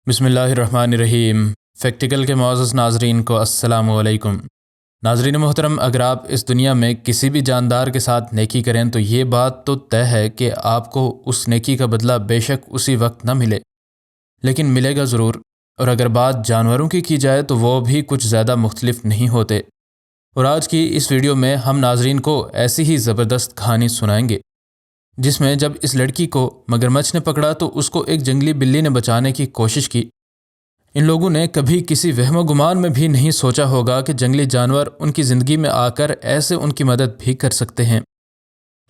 بسم اللہ الرحمن الرحیم۔ فیکٹیکل کے معزز ناظرین کو السلام علیکم۔ ناظرین محترم، اگر آپ اس دنیا میں کسی بھی جاندار کے ساتھ نیکی کریں تو یہ بات تو طے ہے کہ آپ کو اس نیکی کا بدلہ بے شک اسی وقت نہ ملے، لیکن ملے گا ضرور۔ اور اگر بات جانوروں کی جائے تو وہ بھی کچھ زیادہ مختلف نہیں ہوتے۔ اور آج کی اس ویڈیو میں ہم ناظرین کو ایسی ہی زبردست کہانی سنائیں گے جس میں جب اس لڑکی کو مگرمچھ نے پکڑا تو اس کو ایک جنگلی بلی نے بچانے کی کوشش کی۔ ان لوگوں نے کبھی کسی وہم و گمان میں بھی نہیں سوچا ہوگا کہ جنگلی جانور ان کی زندگی میں آ کر ایسے ان کی مدد بھی کر سکتے ہیں۔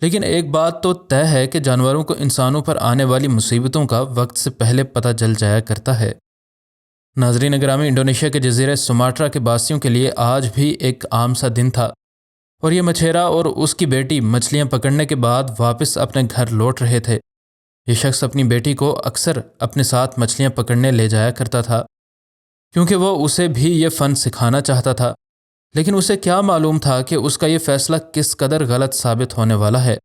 لیکن ایک بات تو طے ہے کہ جانوروں کو انسانوں پر آنے والی مصیبتوں کا وقت سے پہلے پتہ چل جایا کرتا ہے۔ ناظرین گرامی، انڈونیشیا کے جزیرے سماٹرا کے باسیوں کے لیے آج بھی ایک عام سا دن تھا، اور یہ مچھیرا اور اس کی بیٹی مچھلیاں پکڑنے کے بعد واپس اپنے گھر لوٹ رہے تھے۔ یہ شخص اپنی بیٹی کو اکثر اپنے ساتھ مچھلیاں پکڑنے لے جایا کرتا تھا، کیونکہ وہ اسے بھی یہ فن سکھانا چاہتا تھا۔ لیکن اسے کیا معلوم تھا کہ اس کا یہ فیصلہ کس قدر غلط ثابت ہونے والا ہے۔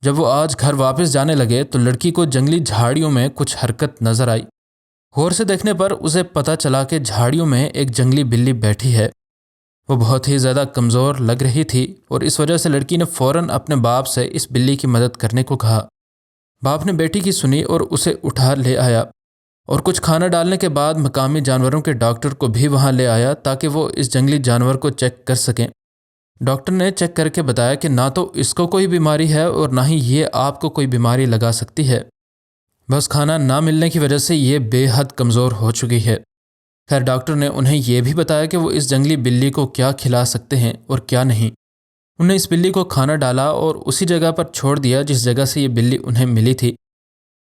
جب وہ آج گھر واپس جانے لگے تو لڑکی کو جنگلی جھاڑیوں میں کچھ حرکت نظر آئی۔ غور سے دیکھنے پر اسے پتہ چلا کہ جھاڑیوں میں ایک جنگلی بلی بیٹھی ہے۔ وہ بہت ہی زیادہ کمزور لگ رہی تھی، اور اس وجہ سے لڑکی نے فوراً اپنے باپ سے اس بلی کی مدد کرنے کو کہا۔ باپ نے بیٹی کی سنی اور اسے اٹھا لے آیا، اور کچھ کھانا ڈالنے کے بعد مقامی جانوروں کے ڈاکٹر کو بھی وہاں لے آیا تاکہ وہ اس جنگلی جانور کو چیک کر سکیں۔ ڈاکٹر نے چیک کر کے بتایا کہ نہ تو اس کو کوئی بیماری ہے اور نہ ہی یہ آپ کو کوئی بیماری لگا سکتی ہے، بس کھانا نہ ملنے کی وجہ سے یہ بے حد کمزور ہو چکی ہے۔ خیر، ڈاکٹر نے انہیں یہ بھی بتایا کہ وہ اس جنگلی بلی کو کیا کھلا سکتے ہیں اور کیا نہیں۔ انہوں نے اس بلی کو کھانا ڈالا اور اسی جگہ پر چھوڑ دیا جس جگہ سے یہ بلی انہیں ملی تھی۔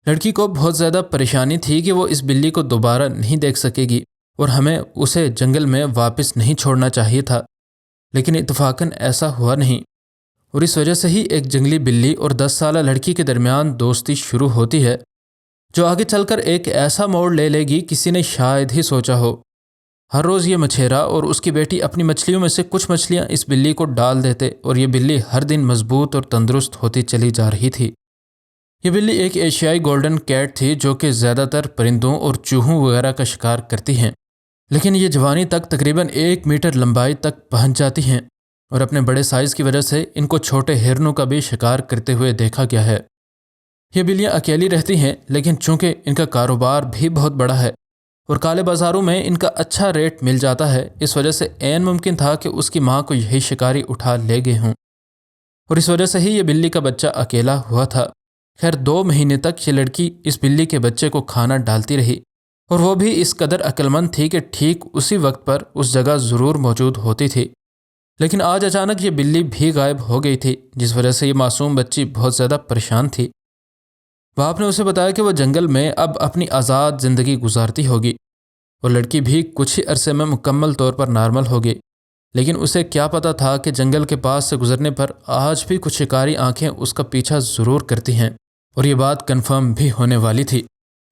لڑکی کو بہت زیادہ پریشانی تھی کہ وہ اس بلی کو دوبارہ نہیں دیکھ سکے گی، اور ہمیں اسے جنگل میں واپس نہیں چھوڑنا چاہیے تھا، لیکن اتفاقاً ایسا ہوا نہیں، اور اس وجہ سے ہی ایک جنگلی بلی اور 10 سالہ لڑکی کے درمیان دوستی شروع ہوتی ہے جو آگے چل کر ایک ایسا موڑ لے لے گی کسی نے شاید ہی سوچا ہو۔ ہر روز یہ مچھیرا اور اس کی بیٹی اپنی مچھلیوں میں سے کچھ مچھلیاں اس بلی کو ڈال دیتے، اور یہ بلی ہر دن مضبوط اور تندرست ہوتی چلی جا رہی تھی۔ یہ بلی ایک ایشیائی گولڈن کیٹ تھی جو کہ زیادہ تر پرندوں اور چوہوں وغیرہ کا شکار کرتی ہیں، لیکن یہ جوانی تک تقریباً 1 میٹر لمبائی تک پہنچ جاتی ہیں، اور اپنے بڑے سائز کی وجہ سے ان کو چھوٹے ہرنوں کا بھی شکار کرتے ہوئے دیکھا گیا ہے۔ یہ بلیاں اکیلی رہتی ہیں، لیکن چونکہ ان کا کاروبار بھی بہت بڑا ہے اور کالے بازاروں میں ان کا اچھا ریٹ مل جاتا ہے، اس وجہ سے عین ممکن تھا کہ اس کی ماں کو یہی شکاری اٹھا لے گئے ہوں، اور اس وجہ سے ہی یہ بلی کا بچہ اکیلا ہوا تھا۔ خیر، 2 مہینے تک یہ لڑکی اس بلی کے بچے کو کھانا ڈالتی رہی، اور وہ بھی اس قدر عقلمند تھی کہ ٹھیک اسی وقت پر اس جگہ ضرور موجود ہوتی تھی۔ لیکن آج اچانک یہ بلی بھی غائب ہو گئی تھی، جس وجہ سے یہ معصوم بچی بہت زیادہ پریشان تھی۔ باپ نے اسے بتایا کہ وہ جنگل میں اب اپنی آزاد زندگی گزارتی ہوگی، اور لڑکی بھی کچھ ہی عرصے میں مکمل طور پر نارمل ہوگی۔ لیکن اسے کیا پتا تھا کہ جنگل کے پاس سے گزرنے پر آج بھی کچھ شکاری آنکھیں اس کا پیچھا ضرور کرتی ہیں، اور یہ بات کنفرم بھی ہونے والی تھی۔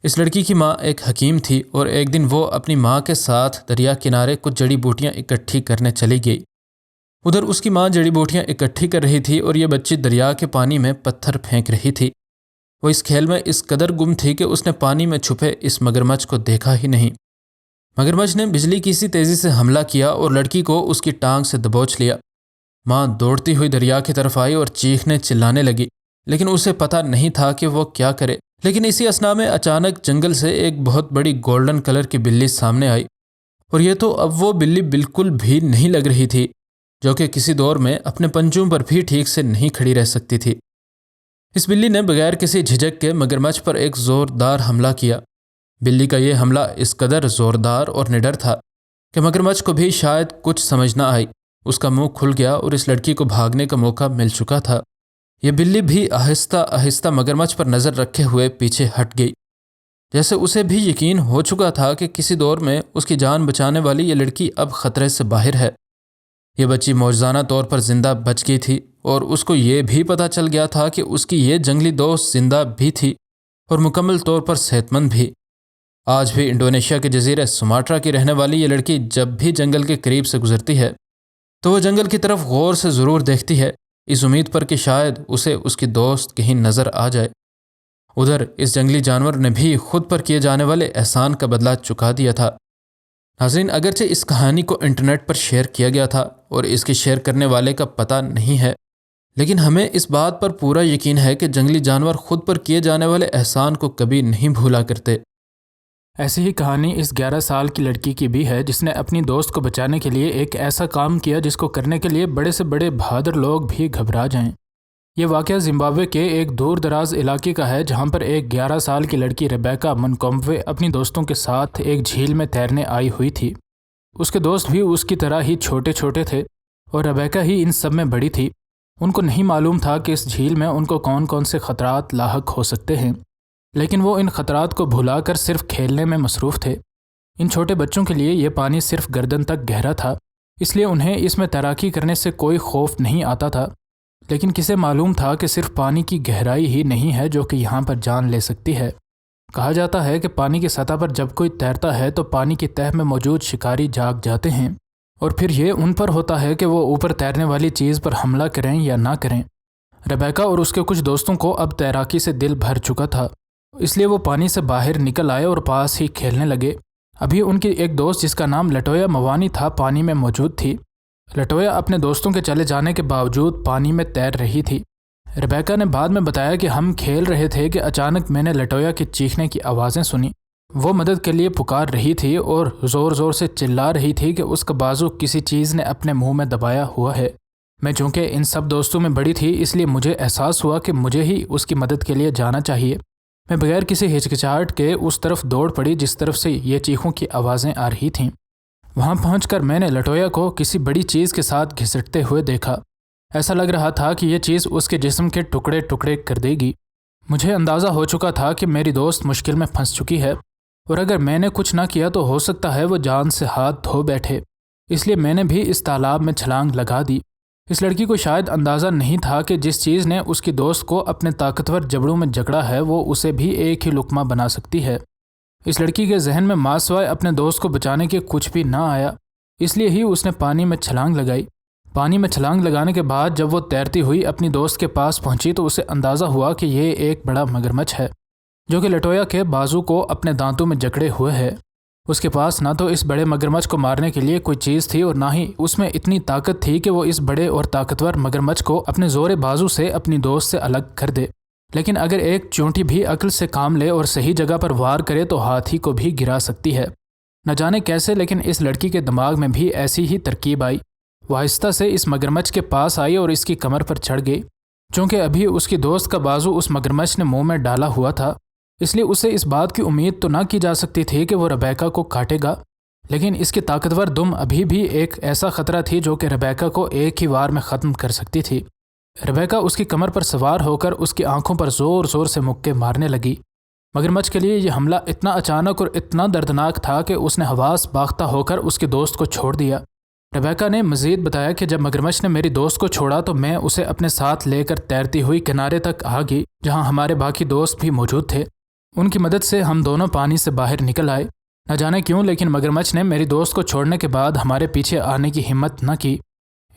اس لڑکی کی ماں ایک حکیم تھی، اور ایک دن وہ اپنی ماں کے ساتھ دریا کنارے کچھ جڑی بوٹیاں اکٹھی کرنے چلی گئی۔ ادھر اس کی ماں جڑی بوٹیاں اکٹھی کر رہی تھی، اور یہ بچی دریا کے پانی میں پتھر پھینک رہی تھی۔ وہ اس کھیل میں اس قدر گم تھی کہ اس نے پانی میں چھپے اس مگرمچھ کو دیکھا ہی نہیں۔ مگرمچھ نے بجلی کی سی تیزی سے حملہ کیا اور لڑکی کو اس کی ٹانگ سے دبوچ لیا۔ ماں دوڑتی ہوئی دریا کی طرف آئی اور چیخنے چلانے لگی، لیکن اسے پتہ نہیں تھا کہ وہ کیا کرے۔ لیکن اسی اثنا میں اچانک جنگل سے ایک بہت بڑی گولڈن کلر کی بلی سامنے آئی، اور یہ تو اب وہ بلی بالکل بھی نہیں لگ رہی تھی جو کہ کسی دور میں اپنے پنجوں پر بھی ٹھیک سے نہیں کھڑی رہ سکتی تھی۔ اس بلی نے بغیر کسی جھجک کے مگرمچھ پر ایک زوردار حملہ کیا۔ بلی کا یہ حملہ اس قدر زوردار اور نڈر تھا کہ مگرمچھ کو بھی شاید کچھ سمجھ نہ آئی۔ اس کا منہ کھل گیا اور اس لڑکی کو بھاگنے کا موقع مل چکا تھا۔ یہ بلی بھی آہستہ آہستہ مگرمچھ پر نظر رکھے ہوئے پیچھے ہٹ گئی، جیسے اسے بھی یقین ہو چکا تھا کہ کسی دور میں اس کی جان بچانے والی یہ لڑکی اب خطرے سے باہر ہے۔ یہ بچی معجزانہ طور پر زندہ بچ گئی تھی، اور اس کو یہ بھی پتہ چل گیا تھا کہ اس کی یہ جنگلی دوست زندہ بھی تھی اور مکمل طور پر صحت مند بھی۔ آج بھی انڈونیشیا کے جزیرے سماٹرا کی رہنے والی یہ لڑکی جب بھی جنگل کے قریب سے گزرتی ہے تو وہ جنگل کی طرف غور سے ضرور دیکھتی ہے، اس امید پر کہ شاید اسے اس کی دوست کہیں نظر آ جائے۔ ادھر اس جنگلی جانور نے بھی خود پر کیے جانے والے احسان کا بدلہ چکا دیا تھا۔ ناظرین، اگرچہ اس کہانی کو انٹرنیٹ پر شیئر کیا گیا تھا اور اس کے شیئر کرنے والے کا پتہ نہیں ہے، لیکن ہمیں اس بات پر پورا یقین ہے کہ جنگلی جانور خود پر کیے جانے والے احسان کو کبھی نہیں بھولا کرتے۔ ایسی ہی کہانی اس 11 سال کی لڑکی کی بھی ہے جس نے اپنی دوست کو بچانے کے لیے ایک ایسا کام کیا جس کو کرنے کے لیے بڑے سے بڑے بہادر لوگ بھی گھبرا جائیں۔ یہ واقعہ زمبابوے کے ایک دور دراز علاقے کا ہے جہاں پر ایک 11 سال کی لڑکی ریبیکا منکومبوے اپنی دوستوں کے ساتھ ایک جھیل میں تیرنے آئی ہوئی تھی۔ اس کے دوست بھی اس کی طرح ہی چھوٹے چھوٹے تھے اور ریبیکا ہی ان سب میں بڑی تھی۔ ان کو نہیں معلوم تھا کہ اس جھیل میں ان کو کون کون سے خطرات لاحق ہو سکتے ہیں، لیکن وہ ان خطرات کو بھلا کر صرف کھیلنے میں مصروف تھے۔ ان چھوٹے بچوں کے لیے یہ پانی صرف گردن تک گہرا تھا، اس لیے انہیں اس میں تیراکی کرنے سے کوئی خوف نہیں آتا تھا، لیکن کسے معلوم تھا کہ صرف پانی کی گہرائی ہی نہیں ہے جو کہ یہاں پر جان لے سکتی ہے۔ کہا جاتا ہے کہ پانی کی سطح پر جب کوئی تیرتا ہے تو پانی کی تہہ میں موجود شکاری جاگ جاتے ہیں، اور پھر یہ ان پر ہوتا ہے کہ وہ اوپر تیرنے والی چیز پر حملہ کریں یا نہ کریں۔ ریبیکا اور اس کے کچھ دوستوں کو اب تیراکی سے دل بھر چکا تھا، اس لیے وہ پانی سے باہر نکل آئے اور پاس ہی کھیلنے لگے۔ ابھی ان کی ایک دوست جس کا نام لٹویا موانی تھا پانی میں موجود تھی۔ لٹویا اپنے دوستوں کے چلے جانے کے باوجود پانی میں تیر رہی تھی۔ ریبیکا نے بعد میں بتایا کہ ہم کھیل رہے تھے کہ اچانک میں نے لٹویا کی چیخنے کی آوازیں سنی۔ وہ مدد کے لیے پکار رہی تھی اور زور زور سے چلا رہی تھی کہ اس کا بازو کسی چیز نے اپنے منہ میں دبایا ہوا ہے۔ میں چونکہ ان سب دوستوں میں بڑی تھی اس لیے مجھے احساس ہوا کہ مجھے ہی اس کی مدد کے لیے جانا چاہیے۔ میں بغیر کسی ہچکچاہٹ کے اس طرف دوڑ پڑی جس طرف سے یہ چیخوں کی آوازیں آ رہی تھیں۔ وہاں پہنچ کر میں نے لٹویا کو کسی بڑی چیز کے ساتھ گھسٹتے ہوئے دیکھا۔ ایسا لگ رہا تھا کہ یہ چیز اس کے جسم کے ٹکڑے ٹکڑے کر دے گی۔ مجھے اندازہ ہو چکا تھا کہ میری دوست مشکل میں پھنس چکی ہے، اور اگر میں نے کچھ نہ کیا تو ہو سکتا ہے وہ جان سے ہاتھ دھو بیٹھے، اس لیے میں نے بھی اس تالاب میں چھلانگ لگا دی۔ اس لڑکی کو شاید اندازہ نہیں تھا کہ جس چیز نے اس کی دوست کو اپنے طاقتور جبڑوں میں جکڑا ہے وہ اسے بھی ایک ہی لقمہ بنا سکتی ہے۔ اس لڑکی کے ذہن میں ماں سوائے اپنے دوست کو بچانے کے کچھ بھی نہ آیا، اس لیے ہی اس نے پانی میں چھلانگ لگائی۔ پانی میں چھلانگ لگانے کے بعد جب وہ تیرتی ہوئی اپنی دوست کے پاس پہنچی تو اسے اندازہ ہوا کہ یہ ایک بڑا مگرمچھ ہے جو کہ لٹویا کے بازو کو اپنے دانتوں میں جکڑے ہوئے ہے۔ اس کے پاس نہ تو اس بڑے مگرمچھ کو مارنے کے لیے کوئی چیز تھی اور نہ ہی اس میں اتنی طاقت تھی کہ وہ اس بڑے اور طاقتور مگرمچھ کو اپنے زور بازو سے اپنی دوست سے الگ کر دے۔ لیکن اگر ایک چونٹی بھی عقل سے کام لے اور صحیح جگہ پر وار کرے تو ہاتھی کو بھی گرا سکتی ہے۔ نہ جانے کیسے لیکن اس لڑکی کے دماغ میں بھی ایسی ہی ترکیب آئی۔ وہ آہستہ سے اس مگرمچھ کے پاس آئی اور اس کی کمر پر چڑھ گئی۔ چونکہ ابھی اس کی دوست کا بازو اس مگرمچھ نے منہ میں ڈالا ہوا تھا، اس لیے اسے اس بات کی امید تو نہ کی جا سکتی تھی کہ وہ ریبیکا کو کاٹے گا، لیکن اس کی طاقتور دم ابھی بھی ایک ایسا خطرہ تھی جو کہ ریبیکا کو ایک ہی وار میں ختم کر سکتی تھی۔ ریبیکا اس کی کمر پر سوار ہو کر اس کی آنکھوں پر زور زور سے مکے مارنے لگی۔ مگرمچھ کے لیے یہ حملہ اتنا اچانک اور اتنا دردناک تھا کہ اس نے حواس باختہ ہو کر اس کے دوست کو چھوڑ دیا۔ ریبیکا نے مزید بتایا کہ جب مگرمچھ نے میری دوست کو چھوڑا تو میں اسے اپنے ساتھ لے کر تیرتی ہوئی کنارے تک آ گئی جہاں ہمارے باقی دوست بھی موجود تھے۔ ان کی مدد سے ہم دونوں پانی سے باہر نکل آئے۔ نہ جانے کیوں لیکن مگرمچھ نے میری دوست کو چھوڑنے کے بعد ہمارے پیچھے آنے کی ہمت نہ کی۔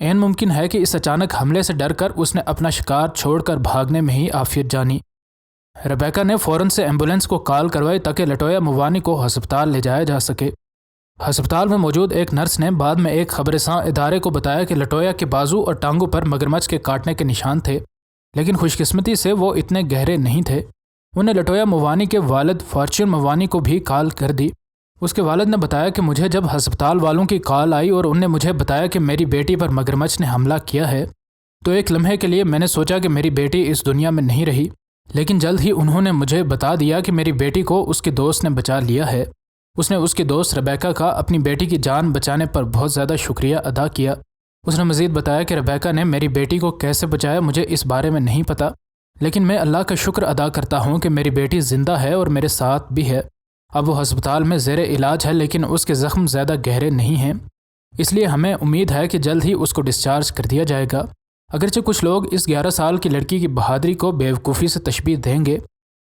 عین ممکن ہے کہ اس اچانک حملے سے ڈر کر اس نے اپنا شکار چھوڑ کر بھاگنے میں ہی عافیت جانی۔ ریبیکا نے فوراً سے ایمبولینس کو کال کروائی تاکہ لٹویا موانی کو ہسپتال لے جایا جا سکے۔ ہسپتال میں موجود ایک نرس نے بعد میں ایک خبرساں ادارے کو بتایا کہ لٹویا کے بازو اور ٹانگوں پر مگرمچھ کے کاٹنے کے نشان تھے، لیکن خوش قسمتی سے وہ اتنے گہرے نہیں تھے۔ انہیں لٹویا موانی کے والد فارچون موانی کو بھی کال کر دی۔ اس کے والد نے بتایا کہ مجھے جب ہسپتال والوں کی کال آئی اور انہوں نے مجھے بتایا کہ میری بیٹی پر مگرمچھ نے حملہ کیا ہے تو ایک لمحے کے لیے میں نے سوچا کہ میری بیٹی اس دنیا میں نہیں رہی، لیکن جلد ہی انہوں نے مجھے بتا دیا کہ میری بیٹی کو اس کے دوست نے بچا لیا ہے۔ اس نے اس کی دوست ریبیکا کا اپنی بیٹی کی جان بچانے پر بہت زیادہ شکریہ ادا کیا۔ اس نے مزید بتایا کہ ریبیکا نے میری بیٹی کو کیسے بچایا مجھے اس بارے میں نہیں پتہ، لیکن میں اللہ کا شکر ادا کرتا ہوں کہ میری بیٹی زندہ ہے اور میرے ساتھ بھی ہے۔ اب وہ ہسپتال میں زیر علاج ہے لیکن اس کے زخم زیادہ گہرے نہیں ہیں، اس لیے ہمیں امید ہے کہ جلد ہی اس کو ڈسچارج کر دیا جائے گا۔ اگرچہ کچھ لوگ اس 11 سال کی لڑکی کی بہادری کو بیوقوفی سے تشبیہ دیں گے،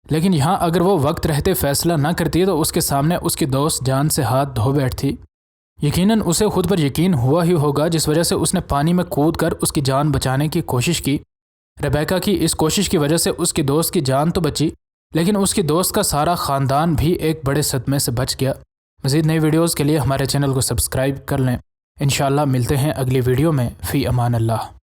لیکن یہاں اگر وہ وقت رہتے فیصلہ نہ کرتی تو اس کے سامنے اس کی دوست جان سے ہاتھ دھو بیٹھتی۔ یقیناً اسے خود پر یقین ہوا ہی ہوگا جس وجہ سے اس نے پانی میں کود کر اس کی جان بچانے کی کوشش کی۔ ریبیکا کی اس کوشش کی وجہ سے اس کی دوست کی جان تو بچی لیکن اس کی دوست کا سارا خاندان بھی ایک بڑے صدمے سے بچ گیا۔ مزید نئی ویڈیوز کے لیے ہمارے چینل کو سبسکرائب کر لیں۔ انشاءاللہ ملتے ہیں اگلی ویڈیو میں۔ فی امان اللہ۔